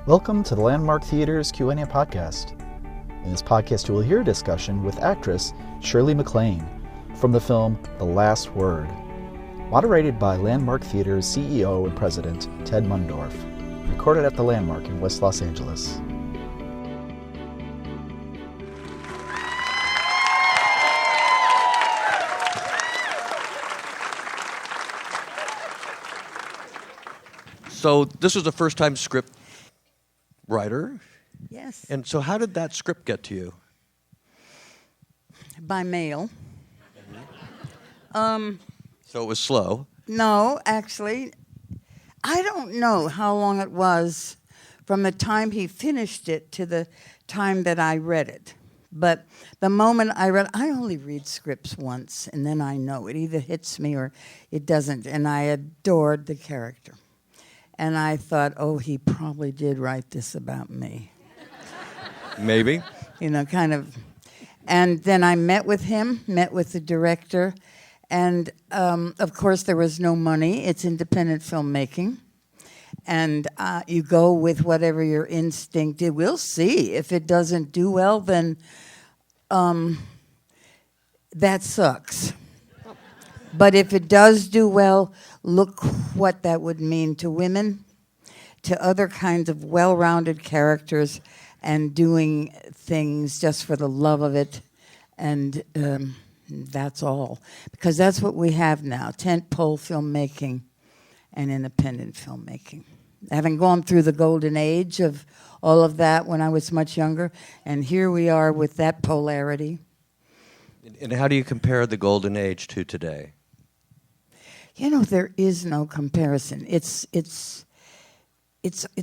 Welcome to the Landmark Theater's Q&A podcast. In this podcast, you will hear a discussion with actress Shirley MacLaine from the film The Last Word, moderated by Landmark Theater's CEO and President Ted Mundorff, recorded at the Landmark in West Los Angeles. So this was a first-time script writer? Yes. And so how did that script get to you? By mail. So it was slow. No, actually, I don't know how long it was from the time he finished it to the time that I read it. But the moment I read, I only read scripts once, and then I know it either hits me or it doesn't. And I adored the character. And I thought, oh, he probably did write this about me. Maybe. You know, kind of. And then I met with the director. And, of course, there was no money. It's independent filmmaking. And you go with whatever your instinct is. We'll see. If it doesn't do well, then that sucks. But if it does do well, look what that would mean to women, to other kinds of well-rounded characters, and doing things just for the love of it. And that's all. Because that's what we have now, tentpole filmmaking and independent filmmaking. Having gone through the golden age of all of that when I was much younger, and here we are with that polarity. And how do you compare the golden age to today? You know, there is no comparison. It's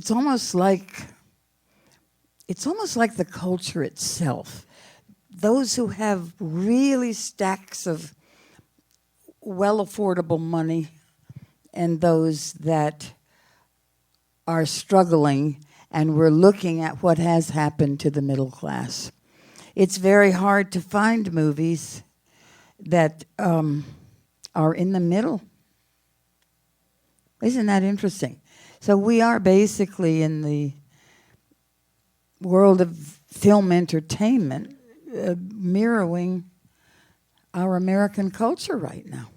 almost like the culture itself. Those who have really stacks of well affordable money and those that are struggling, and we're looking at what has happened to the middle class. It's very hard to find movies that are in the middle. Isn't that interesting? So we are basically in the world of film entertainment mirroring our American culture right now.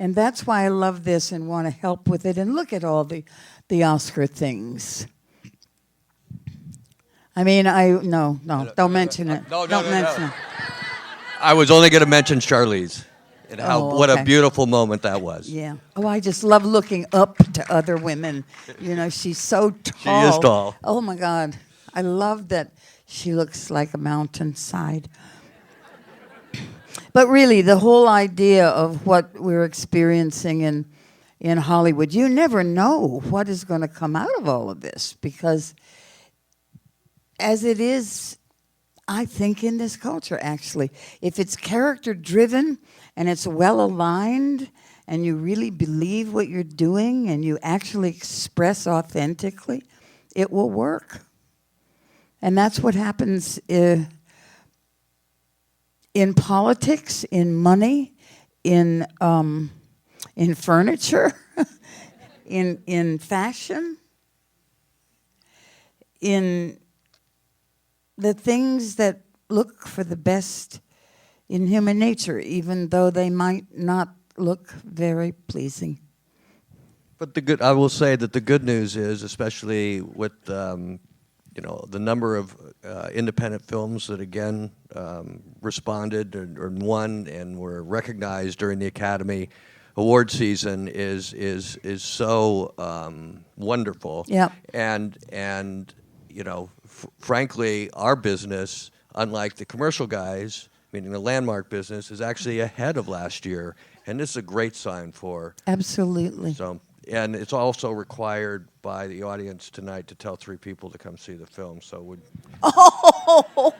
And that's why I love this and want to help with it. And look at all the Oscar things. I mean, don't mention it. No. Don't mention it. I was only going to mention Shirley's. And what a okay. beautiful moment that was. Yeah. Oh, I just love looking up to other women. You know, she's so tall. She is tall. Oh, my God. I love that she looks like a mountainside. But really, the whole idea of what we're experiencing in Hollywood, you never know what is going to come out of all of this. Because as it is, I think, in this culture, actually, if it's character-driven and it's well-aligned and you really believe what you're doing and you actually express authentically, it will work. And that's what happens in politics, in money, in furniture, in fashion, in the things that look for the best in human nature, even though they might not look very pleasing. But I will say that the good news is, especially with the number of independent films that again responded or won and were recognized during the Academy Award season is so wonderful. Yeah. And frankly, our business, unlike the commercial guys, meaning the Landmark business, is actually ahead of last year, and this is a great sign for. Absolutely. So, and it's also required by the audience tonight to tell 3 people to come see the film. So Oh,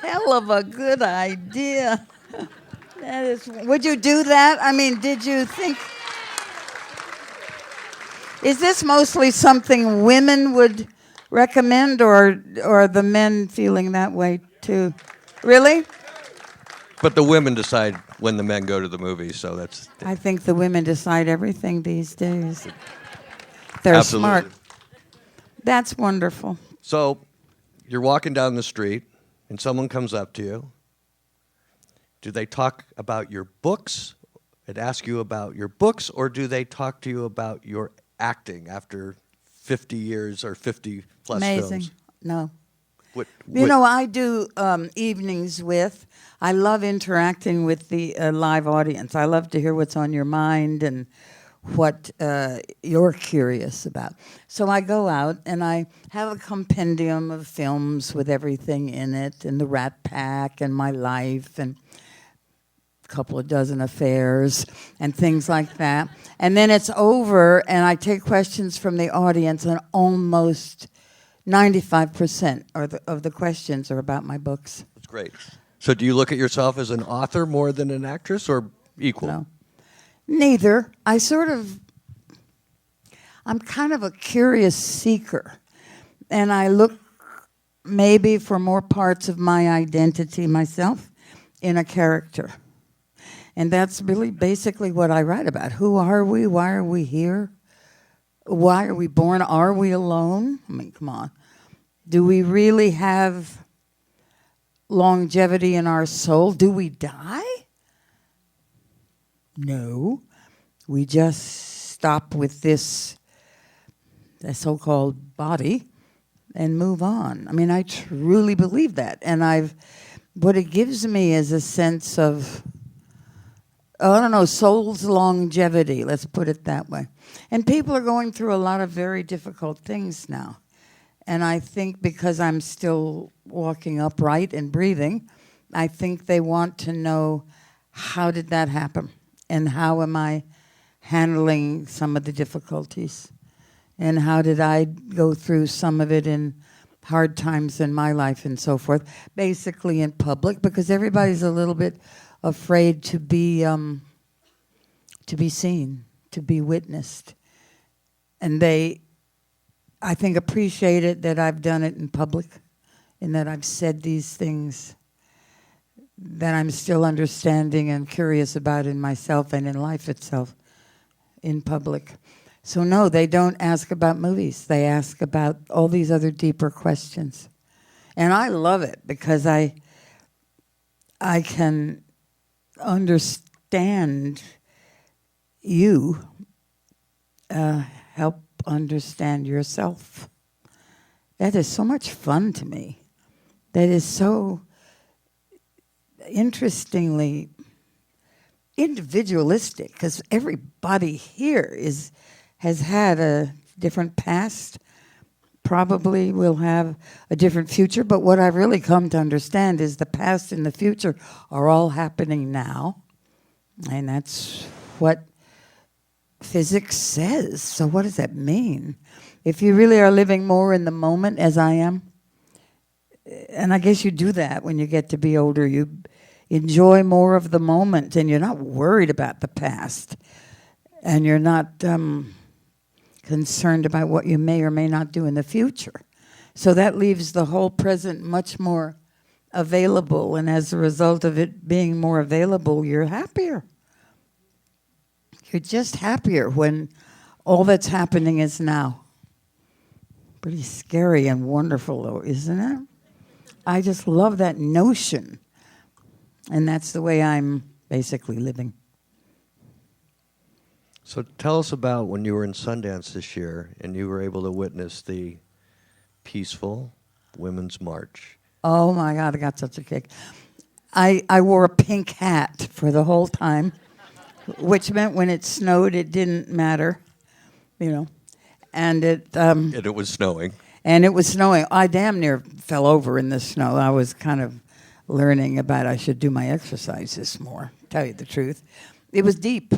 hell of a good idea. That is. Would you do that? I mean, did you think? Is this mostly something women would recommend, or the men feeling that way too? Really? But the women decide when the men go to the movies, so that's. I think the women decide everything these days. They're Absolutely. smart. That's wonderful. So you're walking down the street and someone comes up to you. Do they talk about your books and ask you about your books, or do they talk to you about your acting after 50 years or 50 plus Amazing. films? No. What, You know, I do evenings with, I love interacting with the live audience. I love to hear what's on your mind and what you're curious about. So I go out and I have a compendium of films with everything in it, and the Rat Pack and my life and a couple of dozen affairs and things like that. And then it's over and I take questions from the audience, and almost 95% of the questions are about my books. That's great. So do you look at yourself as an author more than an actress, or equal? No. Neither. I'm kind of a curious seeker. And I look maybe for more parts of my identity myself in a character. And that's really basically what I write about. Who are we? Why are we here? Why are we born? Are we alone? I mean, come on. Do we really have longevity in our soul? Do we die? No. We just stop with this the so-called body and move on. I mean, I truly believe that. And what it gives me is a sense of, I don't know, soul's longevity, let's put it that way. And people are going through a lot of very difficult things now. And I think because I'm still walking upright and breathing, I think they want to know, how did that happen? And how am I handling some of the difficulties? And how did I go through some of it in hard times in my life and so forth? Basically in public, because everybody's a little bit afraid to be seen, to be witnessed. And they, I think, appreciate it that I've done it in public and that I've said these things that I'm still understanding and curious about in myself and in life itself in public. So no, they don't ask about movies. They ask about all these other deeper questions. And I love it because I can understand you, help understand yourself. That is so much fun to me. That is so interestingly individualistic, because everybody here has had a different past, probably will have a different future, but what I've really come to understand is the past and the future are all happening now, and that's what physics says. So what does that mean? If you really are living more in the moment, as I am, and I guess you do that when you get to be older, you enjoy more of the moment, and you're not worried about the past, and you're not concerned about what you may or may not do in the future. So that leaves the whole present much more available, and as a result of it being more available, you're happier. You're just happier when all that's happening is now. Pretty scary and wonderful, though, isn't it? I just love that notion. And that's the way I'm basically living. So tell us about when you were in Sundance this year and you were able to witness the peaceful Women's March. Oh, my God, I got such a kick. I wore a pink hat for the whole time, which meant when it snowed, it didn't matter, you know. And it was snowing. And it was snowing. I damn near fell over in the snow. I was kind of learning about I should do my exercises more, tell you the truth. It was deep.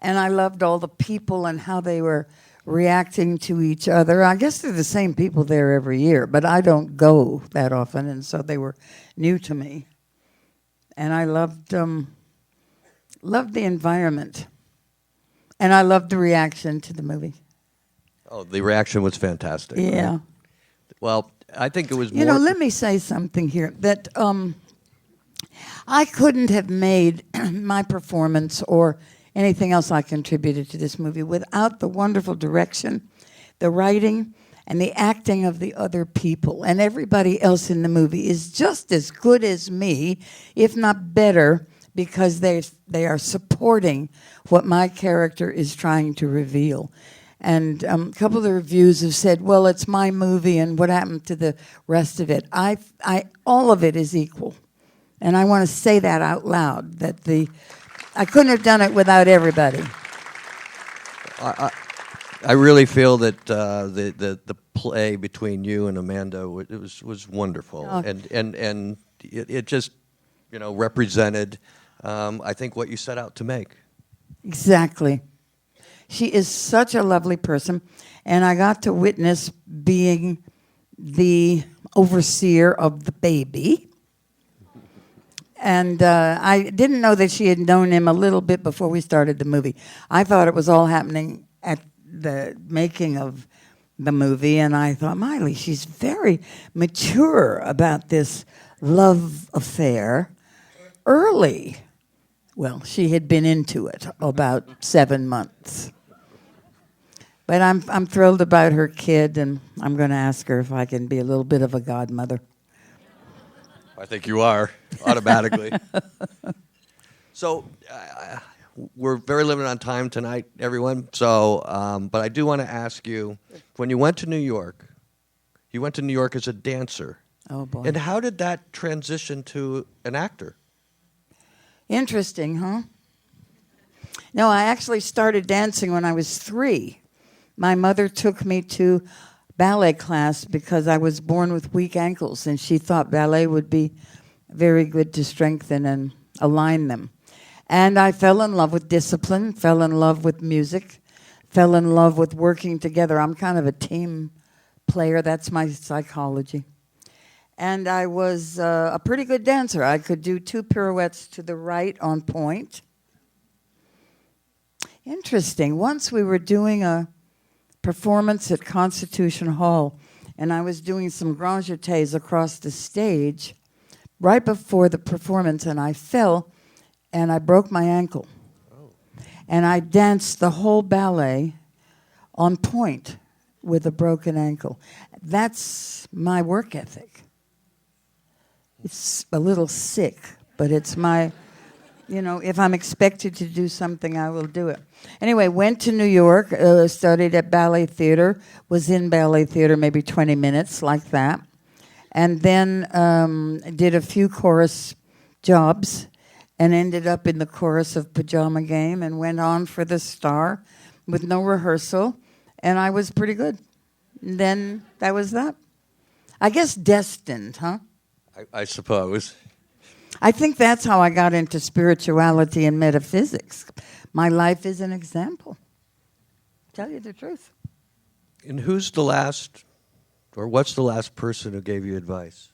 And I loved all the people and how they were reacting to each other. I guess they're the same people there every year, but I don't go that often, and so they were new to me. And I loved the environment. And I loved the reaction to the movie. Oh, the reaction was fantastic. Yeah. Right? Well, I think it was more... You know, let me say something here, that I couldn't have made my performance or anything else I contributed to this movie without the wonderful direction, the writing, and the acting of the other people. And everybody else in the movie is just as good as me, if not better, because they are supporting what my character is trying to reveal. And a couple of the reviews have said, well, it's my movie, and what happened to the rest of it? All of it is equal. And I want to say that out loud, that I couldn't have done it without everybody. I really feel that the play between you and Amanda was wonderful, and it just represented I think what you set out to make. Exactly. She is such a lovely person, and I got to witness being the overseer of the baby. And I didn't know that she had known him a little bit before we started the movie. I thought it was all happening at the making of the movie, and I thought, Miley, she's very mature about this love affair early. Well, she had been into it about 7 months. But I'm thrilled about her kid, and I'm going to ask her if I can be a little bit of a godmother. I think you are, automatically. So, we're very limited on time tonight, everyone. So, but I do want to ask you, when you went to New York as a dancer. Oh, boy. And how did that transition to an actor? Interesting, huh? No, I actually started dancing when I was 3. My mother took me to ballet class because I was born with weak ankles, and she thought ballet would be very good to strengthen and align them. And I fell in love with discipline, fell in love with music, fell in love with working together. I'm kind of a team player. That's my psychology. And I was a pretty good dancer. I could do 2 pirouettes to the right on point. Interesting. Once we were doing a performance at Constitution Hall, and I was doing some grand jetés across the stage right before the performance, and I fell, and I broke my ankle. Oh. And I danced the whole ballet on point with a broken ankle. That's my work ethic. It's a little sick, but it's my, if I'm expected to do something, I will do it. Anyway, went to New York, studied at ballet theater, was in ballet theater maybe 20 minutes, like that. And then did a few chorus jobs and ended up in the chorus of Pajama Game and went on for the Star with no rehearsal. And I was pretty good. And then that was that. I guess destined, huh? I suppose. I think that's how I got into spirituality and metaphysics. My life is an example. Tell you the truth. And who's the last, or what's the last person who gave you advice?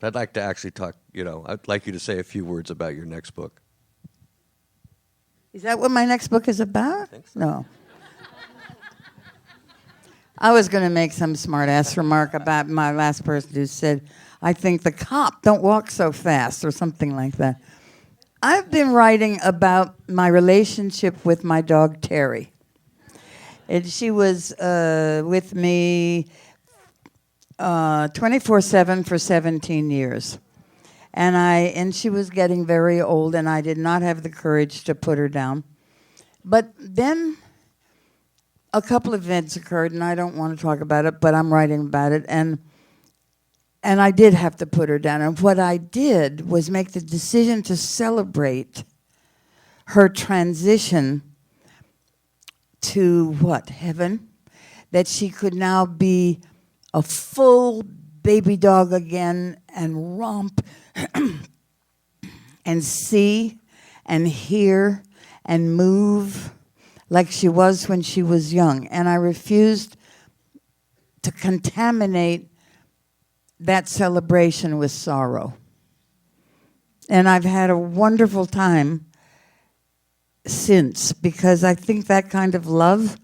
I'd like to actually talk, I'd like you to say a few words about your next book. Is that what my next book is about? I think so. No. I was going to make some smart-ass remark about my last person who said, I think the cop don't walk so fast, or something like that. I've been writing about my relationship with my dog, Terry. And she was with me 24/7 for 17 years. And she was getting very old, and I did not have the courage to put her down. But then a couple of events occurred, and I don't want to talk about it, but I'm writing about it. And I did have to put her down. And what I did was make the decision to celebrate her transition to what? Heaven? That she could now be a full baby dog again and romp and see and hear and move like she was when she was young. And I refused to contaminate that celebration with sorrow. And I've had a wonderful time since, because I think that kind of love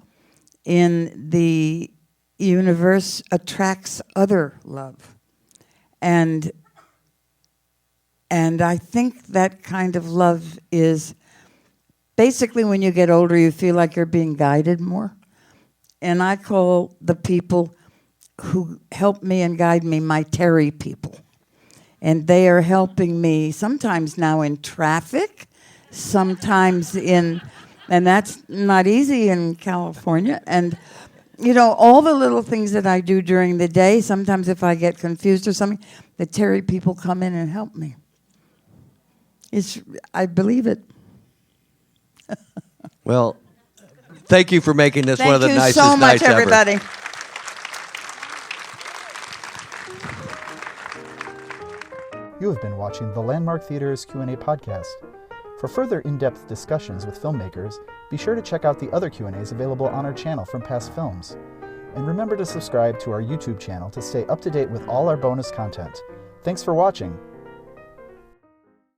in the universe attracts other love. And I think that kind of love is basically, when you get older, you feel like you're being guided more. And I call the people who help me and guide me my Terry people. And they are helping me sometimes now in traffic, sometimes in, and that's not easy in California. And, you know, all the little things that I do during the day, sometimes if I get confused or something, the Terry people come in and help me. I believe it. Well, thank you for making this one of the nicest Thank you so much, nights ever. everybody. You have been watching the Landmark Theater's Q&A podcast. For further in-depth discussions with filmmakers, be sure to check out the other Q&As available on our channel from past films. And remember to subscribe to our YouTube channel to stay up to date with all our bonus content. Thanks for watching.